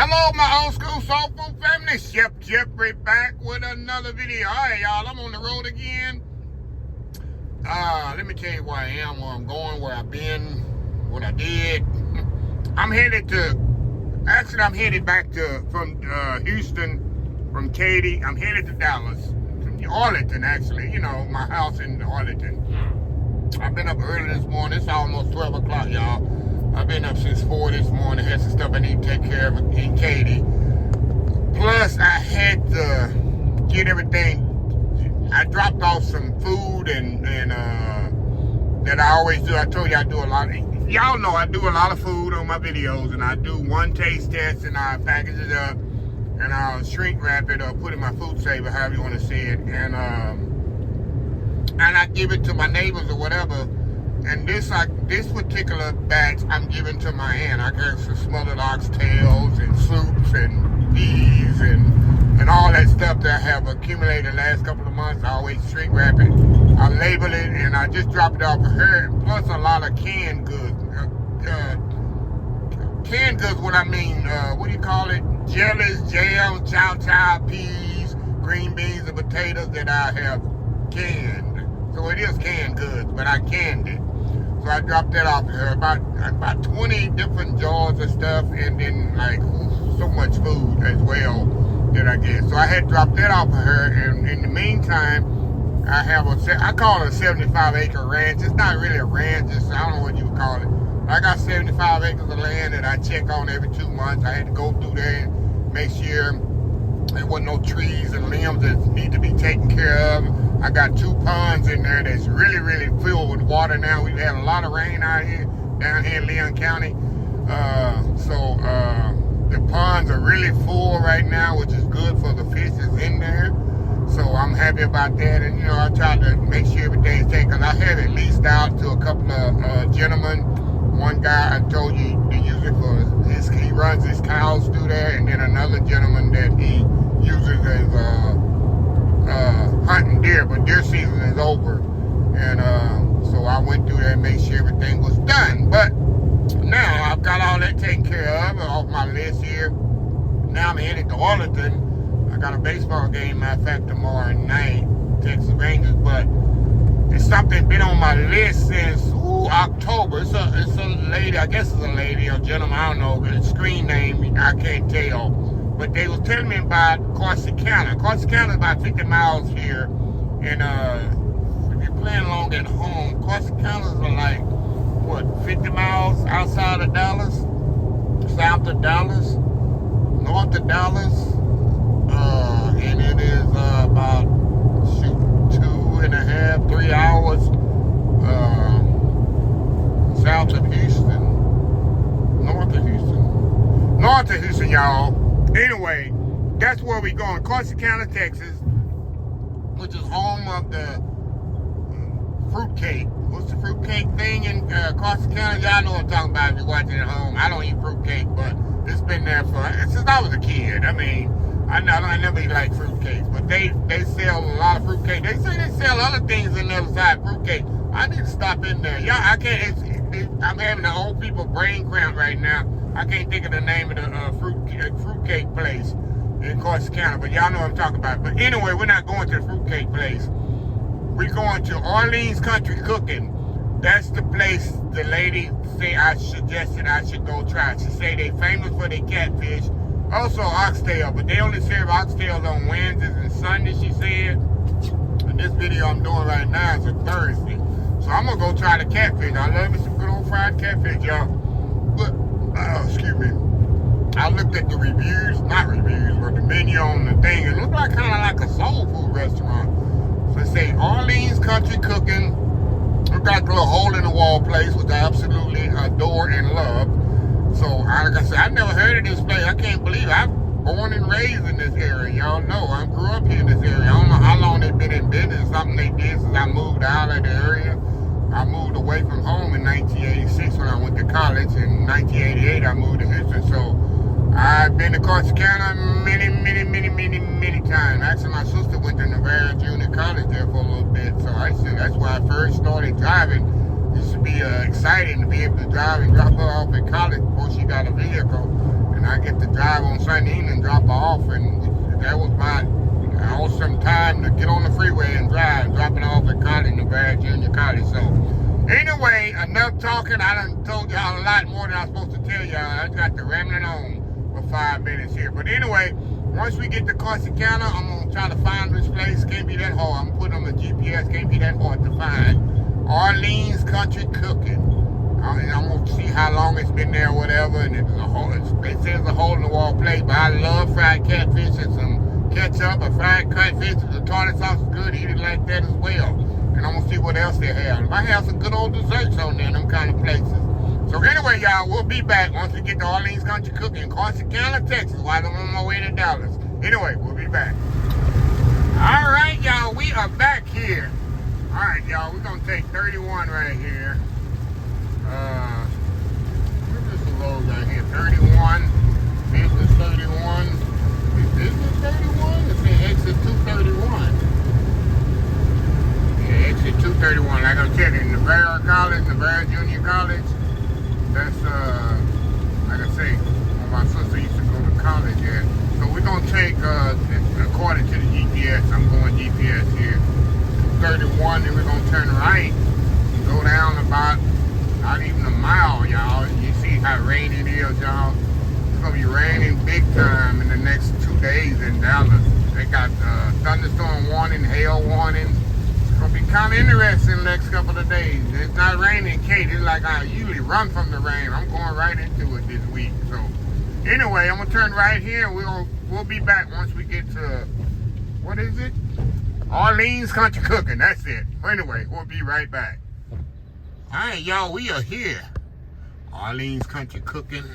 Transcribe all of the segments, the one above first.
Hello, my old school soul food family. Chef Jeffrey back with another video. All right, y'all, I'm on the road again. Let me tell you where I am, where I'm going, where I've been, what I did. I'm headed back from Houston, from KATY. I'm headed to Dallas, from Arlington, actually. You know, my house in Arlington. I've been up early this morning. It's almost 12 o'clock, y'all. I've been up since 4 this morning. Had some stuff I need to take care of in KATY. Plus, I had to get everything. I dropped off some food and that I always do. I told you I do a lot. Y'all know I do a lot of food on my videos, and I do one taste test, and I package it up, and I'll shrink wrap it or put it in my food saver, however you want to say it, and I give it to my neighbors or whatever. And this particular batch I'm giving to my aunt. I got some smothered oxtails and soups and peas and all that stuff that I have accumulated the last couple of months. I always shrink wrap it. I label it and I just drop it off for her. Plus a lot of canned goods. Canned goods, what I mean, what do you call it? Jellies, jams, chow, peas, green beans, and potatoes that I have canned. So it is canned goods, but I canned it. So I dropped that off to her, about 20 different jars of stuff, and then like so much food as well that I get. So I had dropped that off to her, and in the meantime, I call it a 75-acre ranch. It's not really a ranch, I don't know what you would call it. I got 75 acres of land that I check on every 2 months. I had to go through there and make sure there wasn't no trees and limbs that need to be taken care of. I got 2 ponds in there that's really, really filled with water now. We've had a lot of rain out here, down here in Leon County. So the ponds are really full right now, which is good for the fish that's in there. So I'm happy about that. And, you know, I try to make sure everything's taken. Because I have it leased out to a couple of gentlemen. One guy I told you to use it for he runs his cows through there. And then another gentleman that he uses as hunting deer, but deer season is over, and so I went through there and made sure everything was done. But now I've got all that taken care of off my list here. Now I'm headed to Arlington. I got a baseball game, matter of fact, tomorrow night, Texas Rangers. But it's something been on my list since October. It's a lady, I guess it's a lady or gentleman, I don't know, the screen name I can't tell. But they was telling me about Corsicana. Corsicana is about 50 miles here. And if you're playing along at home, Corsicanas are like, what, 50 miles outside of Dallas? South of Dallas? North of Dallas? And it is about, 2.5, 3 hours south of Houston. North of Houston. North of Houston, y'all. Anyway, that's where we're going. Corsicana, Texas, which is home of the fruitcake. What's the fruitcake thing in Corsicana? Y'all know what I'm talking about if you're watching at home. I don't eat fruitcake, but it's been there since I was a kid. I mean, I never liked fruitcakes, but they sell a lot of fruitcake. They say they sell other things in the other side of fruitcake. I need to stop in there. Yeah, I can't. I'm having the old people brain cramp right now. I can't think of the name of the fruitcake place in Corsicana, but y'all know what I'm talking about. But anyway, we're not going to the fruitcake place. We're going to Arlene's Country Cooking. That's the place the lady suggested I should go try. She say they famous for their catfish, also oxtail, but they only serve oxtails on Wednesdays and Sundays, she said. And this video I'm doing right now is a Thursday. So I'm going to go try the catfish. I love me some good old fried catfish, y'all. But excuse me. I looked at the reviews, not reviews, but the menu on the thing. It looked like kind of like a soul food restaurant. So it say Arlene's Country Cooking. It's got a little hole in the wall place, which I absolutely adore and love. So like I said, I've never heard of this place. I can't believe it. I'm born and raised in this area. Y'all know I grew up here in this area. I don't know how long they've been in business. Something they did since I moved out of the area. I moved away from home in 1986 when I went to college. In 1988, I moved to Houston. So I've been to Corsicana many times. Actually, my sister went to Nevada Junior College there for a little bit. So I said that's where I first started driving. It used to be exciting to be able to drive and drop her off at college before she got a vehicle. And I get to drive on Sunday evening, drop her off, and that was my awesome time to get on the freeway and drive, dropping off at college, Nevada Junior College. So anyway, enough talking. I done told y'all a lot more than I was supposed to tell y'all. I got the rambling on for 5 minutes here. But anyway, once we get to Corsicana, I'm going to try to find this place. Can't be that hard. I'm putting on the GPS. Can't be that hard to find. Arlene's Country Cooking. I'm going to see how long it's been there or whatever. And it's a hole, it says a hole-in-the-wall place. But I love fried catfish and some ketchup. A fried catfish and the tartar sauce is good. Eat it like that as well. And I'm going to see what else they have. They might have some good old desserts on there in them kind of places. So anyway, y'all, we'll be back once we get to Arlene's Country Cooking in Corsicana, Texas, while I'm on my way to Dallas. Anyway, we'll be back. All right, y'all, we are back here. All right, y'all, we're going to take 31 right here. Where's this road right here? 31, business 31. Is business 31? It's an exit 231. Yeah, exit 231. Like I said, in Nevada College, Nevada Junior College. That's, like I say, my sister used to go to college at. So we're going to take, according to the GPS, I'm going GPS here, 231, and we're going to turn right and go down about, not even a mile, y'all. You see how rainy it is, y'all. It's going to be raining big time in the next 2 days in Dallas. They got thunderstorm warning, hail warning. It's going to be kind of interesting the next couple of days. It's not raining, Kate. It's like I usually run from the rain. I'm going right into it this week. So anyway, I'm going to turn right here. We'll be back once we get to, what is it? Arlene's Country Cooking. That's it. Anyway, we'll be right back. All right, y'all, we are here. Arlene's Country Cooking.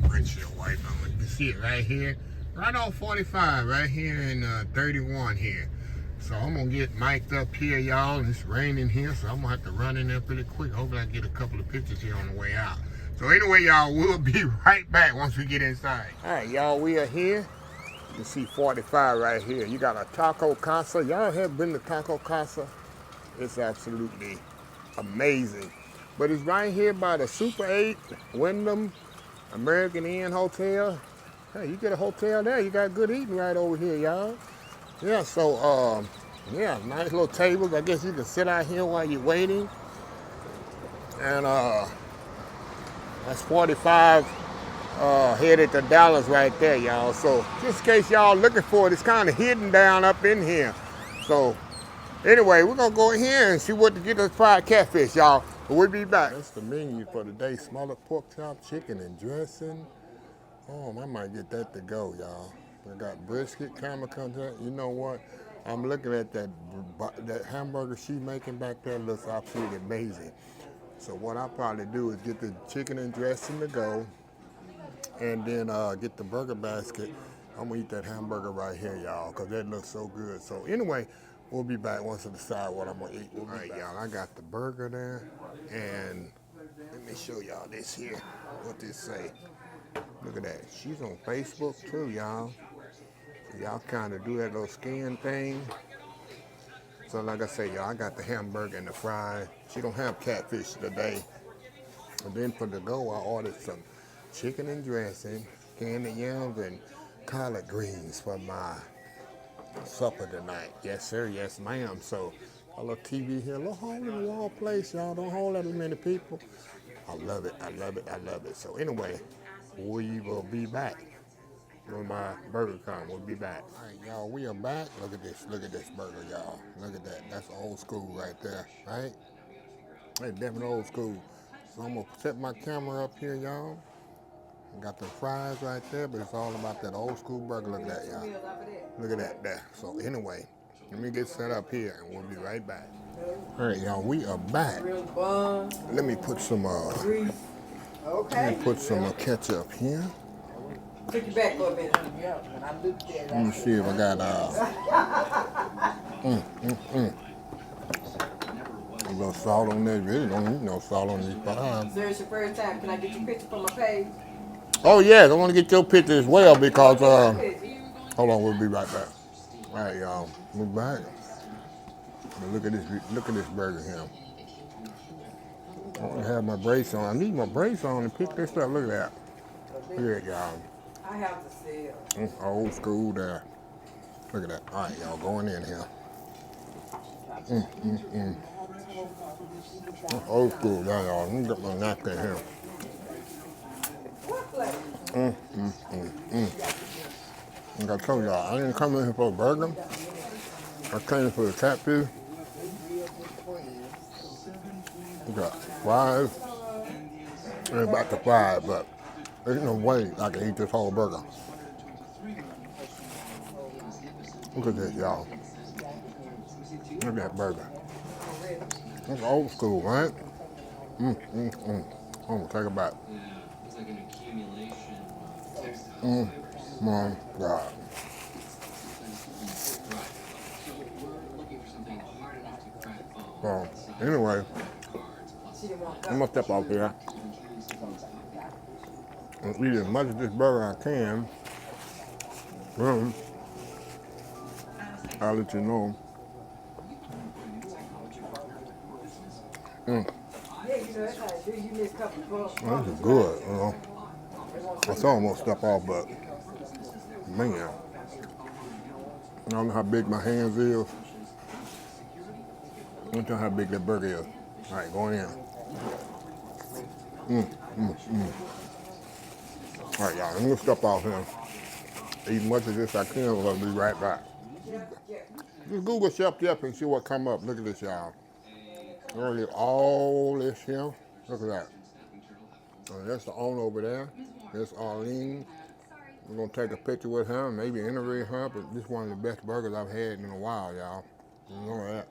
Windshield wiper. You can see it right here. Right off 45, right here in 31 here. So I'm going to get mic'd up here, y'all. It's raining here, so I'm going to have to run in there pretty quick. Hopefully I get a couple of pictures here on the way out. So anyway, y'all, we'll be right back once we get inside. All right, y'all, we are here. You can see 45 right here. You got a Taco Casa. Y'all have been to Taco Casa? It's absolutely amazing. But it's right here by the Super 8, Wyndham, American Inn Hotel. Hey, you get a hotel there. You got good eating right over here, y'all. Yeah, so, yeah, nice little tables. I guess you can sit out here while you're waiting. And that's 45 headed to Dallas right there, y'all. So just in case y'all looking for it, it's kind of hidden down up in here. So anyway, we're going to go in here and see what to get us fried catfish, y'all. We'll be back. That's the menu for today. Smothered pork chop, chicken, and dressing. Oh, I might get that to go, y'all. I got brisket, caramel content. You know what? I'm looking at that hamburger she's making back there. Looks absolutely amazing. So what I'll probably do is get the chicken and dressing to go, and then get the burger basket. I'm gonna eat that hamburger right here, y'all, because that looks so good. So anyway, we'll be back once I decide what I'm gonna eat. All right, y'all, I got the burger there, and let me show y'all this here, what this say. Look at that. She's on Facebook too, y'all. Y'all kind of do that little skin thing. So like I say, y'all, I got the hamburger and the fries. She don't have catfish today. And then for the go, I ordered some chicken and dressing, candy yams, and collard greens for my supper tonight. Yes, sir. Yes, ma'am. So a little TV here, a little hole-in-the-wall place, y'all. Don't hold that many people. I love it. I love it. I love it. So anyway, we will be back. When my burger comes, we'll be back. All right, y'all, we are back. Look at this burger, y'all. Look at that. That's old school right there, right? It's definitely old school. So I'm gonna set my camera up here, y'all. Got the fries right there, but it's all about that old school burger. Look at that, y'all. Look at that there. So anyway, let me get set up here, and we'll be right back. All right, y'all, we are back. Let me put some ketchup here. Took you back a little bit. Let me see if I got a little salt on there. Really don't need no salt on these fries. Sir, it's your first time. Can I get your picture for my page? Oh yes, I want to get your picture as well because hold on, we'll be right back. All right, y'all, we're back. Look at this burger here. I want to have my brace on. I need my brace on to pick this up. Look at that. Look at it, y'all. I have to sell. Old school there. Look at that. All right, y'all going in here. Old school, yeah, y'all. Let me get my napkin here. What flavor? Like I told y'all, I didn't come in here for a burger. I came in for the catfish. We got fries. I ain't about to fry it, but there's no way I can eat this whole burger. Look at this, y'all. Look at that burger. That's old school, right? I'm gonna take it back. My God. So, anyway, I'm gonna step off here and eat as much of this burger I can. I'll let you know. Yeah, you know, that's how I do. You miss a couple of bucks. This is good, you know. I saw him gonna step off, but man, I don't know how big my hands is. I don't know how big that burger is. All right, going in. All right, y'all, I'm gonna step off here. Eat as much of this I can, and I'll be right back. Just Google Chef Jeff and see what come up. Look at this, y'all. Early all this here. Look at that. That's the owner over there. That's Arlene. We're gonna take a picture with her, maybe interview her, but this is one of the best burgers I've had in a while, y'all. You know that.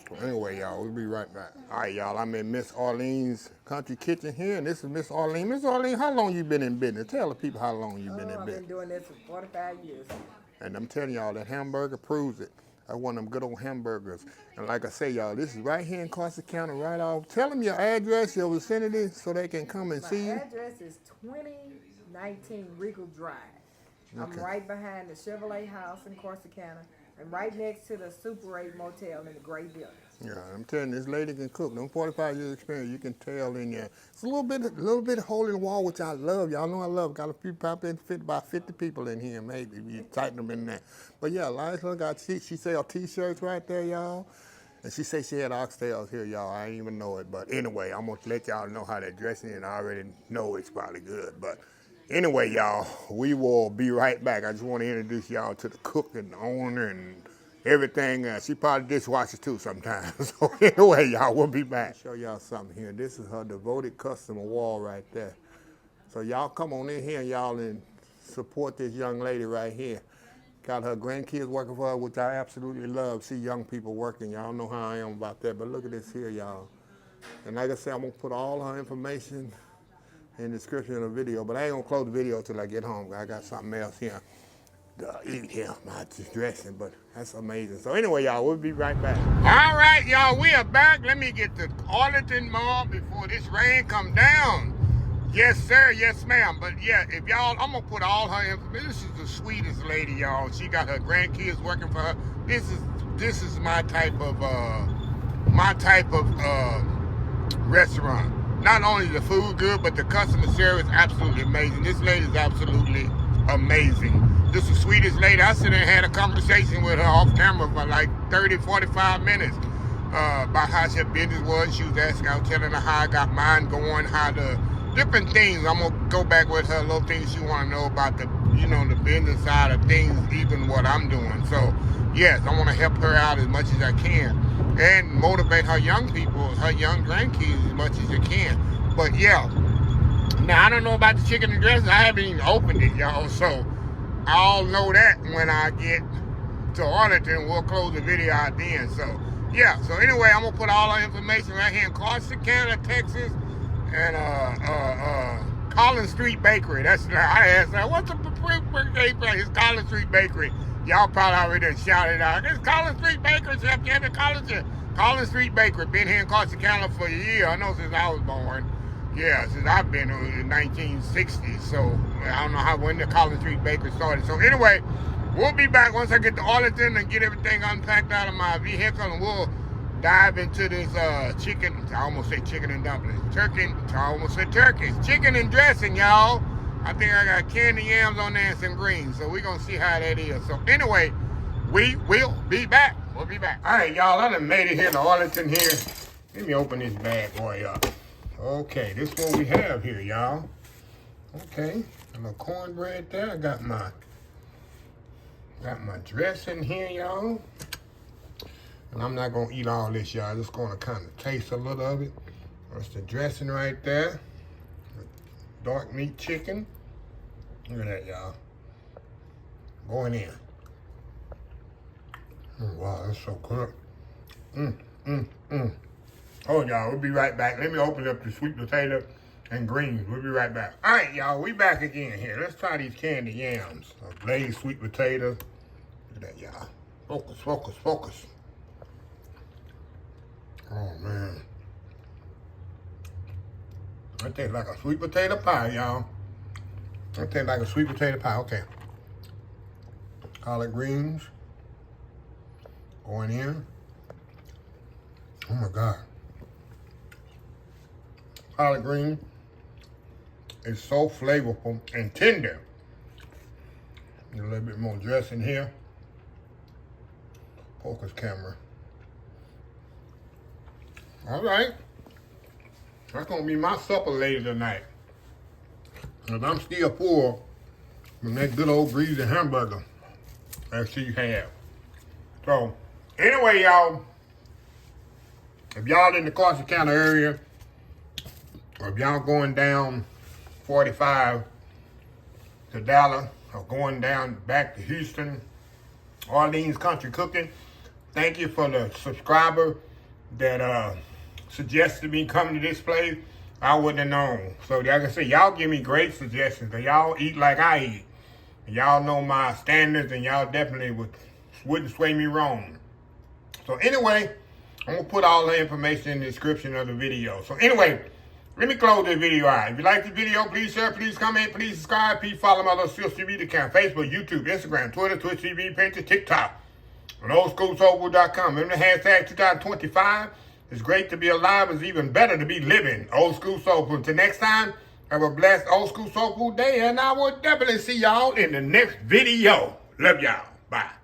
So anyway, y'all, we'll be right back. All right, y'all, I'm in Miss Arlene's Country Kitchen here, and this is Miss Arlene. Miss Arlene, how long you been in business? Tell the people how long you been in I've business. been doing this for 45 years. And I'm telling y'all, that hamburger proves it. That's one of them good old hamburgers. And like I say, y'all, this is right here in Corsicana, right off. Tell them your address, your vicinity, so they can come and see you. My address is 2019 Regal Drive. I'm Okay. right behind the Chevrolet house in Corsicana and right next to the Super 8 Motel in the gray building. Yeah, I'm telling you, this lady can cook. Them 45 years experience, you can tell in there. It's a little bit of hole in the wall, which I love. Y'all know I love. Got a few probably fit about 50 people in here, maybe. You tighten them in there. But yeah, Liza got she sell t-shirts right there, y'all. And she said she had oxtails here, y'all. I didn't even know it. But anyway, I'm gonna let y'all know how they're dressing, and I already know it's probably good. But anyway, y'all, we will be right back. I just want to introduce y'all to the cook and the owner and everything. She probably dishwashes too sometimes. So anyway, y'all, we'll be back. Show y'all something here. This is her devoted customer wall right there. So y'all come on in here, y'all, and support this young lady right here. Got her grandkids working for her, which I absolutely love. See young people working. Y'all know how I am about that. But look at this here, y'all. And like I said, I'm gonna put all her information in the description of the video. But I ain't gonna close the video till I get home. I got something else here. Eat here, not just dressing, but that's amazing. So anyway, y'all, we'll be right back. All right, y'all, we are back. Let me get to Arlington Mall before this rain come down. Yes, sir, yes, ma'am. But yeah, if y'all, I'm gonna put all her information. This is the sweetest lady, y'all. She got her grandkids working for her. This is my type of restaurant. Not only the food good, but the customer service absolutely amazing. This lady is absolutely amazing. This is the sweetest lady. I sit there and had a conversation with her off camera for like 30, 45 minutes about how her business was. She was asking, I was telling her how I got mine going, how the different things. I'm gonna go back with her, little things she want to know about the, the business side of things, even what I'm doing. So yes, I want to help her out as much as I can and motivate her young people, her young grandkids as much as I can. But yeah, now I don't know about the chicken and dressing. I haven't even opened it, y'all. So I'll know that when I get to Arlington. We'll close the video out then. So yeah. So anyway, I'm gonna put all our information right here in Corsicana, Texas, and Collins Street Bakery. That's I asked her, what's the birthday place? It's Collins Street Bakery. Y'all probably already done shouted out. It's Collins Street Bakery. Chef Jeff and Collins Street Bakery. Been here in Corsicana for a year. I know since I was born. Yeah, since I've been in 1960s, so I don't know when the Collins Street Bakery started. So anyway, we'll be back once I get to Arlington and get everything unpacked out of my vehicle, and we'll dive into this chicken. I almost say chicken and dumplings. Turkey. I almost said turkey. Chicken and dressing, y'all. I think I got candy yams on there and some greens. So we're going to see how that is. So anyway, we will be back. We'll be back. All right, y'all. I done made it here to Arlington here. Let me open this bad boy up. Okay, this is what we have here, y'all. Okay, a little cornbread there. I got my dressing here, y'all. And I'm not gonna eat all this, y'all. Just gonna kind of taste a little of it. That's the dressing right there. Dark meat chicken. Look at that, y'all. Going in. Oh, wow, that's so good. Oh, y'all, we'll be right back. Let me open up the sweet potato and greens. We'll be right back. All right, y'all, we back again here. Let's try these candy yams. Glazed sweet potato. Look at that, y'all. Focus, focus, focus. Oh, man. That tastes like a sweet potato pie, y'all. That tastes like a sweet potato pie. Okay. Collard greens. Going in. Oh, my God. Collard green is so flavorful and tender. A little bit more dressing here. Focus camera. All right. That's going to be my supper later tonight. And I'm still full from that good old greasy hamburger that she had. So, anyway, y'all, if y'all in the Corsicana area, or if y'all going down 45 to Dallas, or going down back to Houston, Arlene's Country Cooking, thank you for the subscriber that suggested me coming to this place. I wouldn't have known. So like I said, y'all give me great suggestions, because y'all eat like I eat. Y'all know my standards, and y'all definitely wouldn't sway me wrong. So anyway, I'm going to put all the information in the description of the video. So anyway, let me close this video out. If you like this video, please share, please comment, please subscribe, please follow my other social media account, Facebook, YouTube, Instagram, Twitter, Twitch TV, Pinterest, TikTok, and oldschoolsoulfood.com. Remember the hashtag 2025. It's great to be alive. It's even better to be living. Old School Soul Food. Until next time, have a blessed Old School Soul Food day, and I will definitely see y'all in the next video. Love y'all. Bye.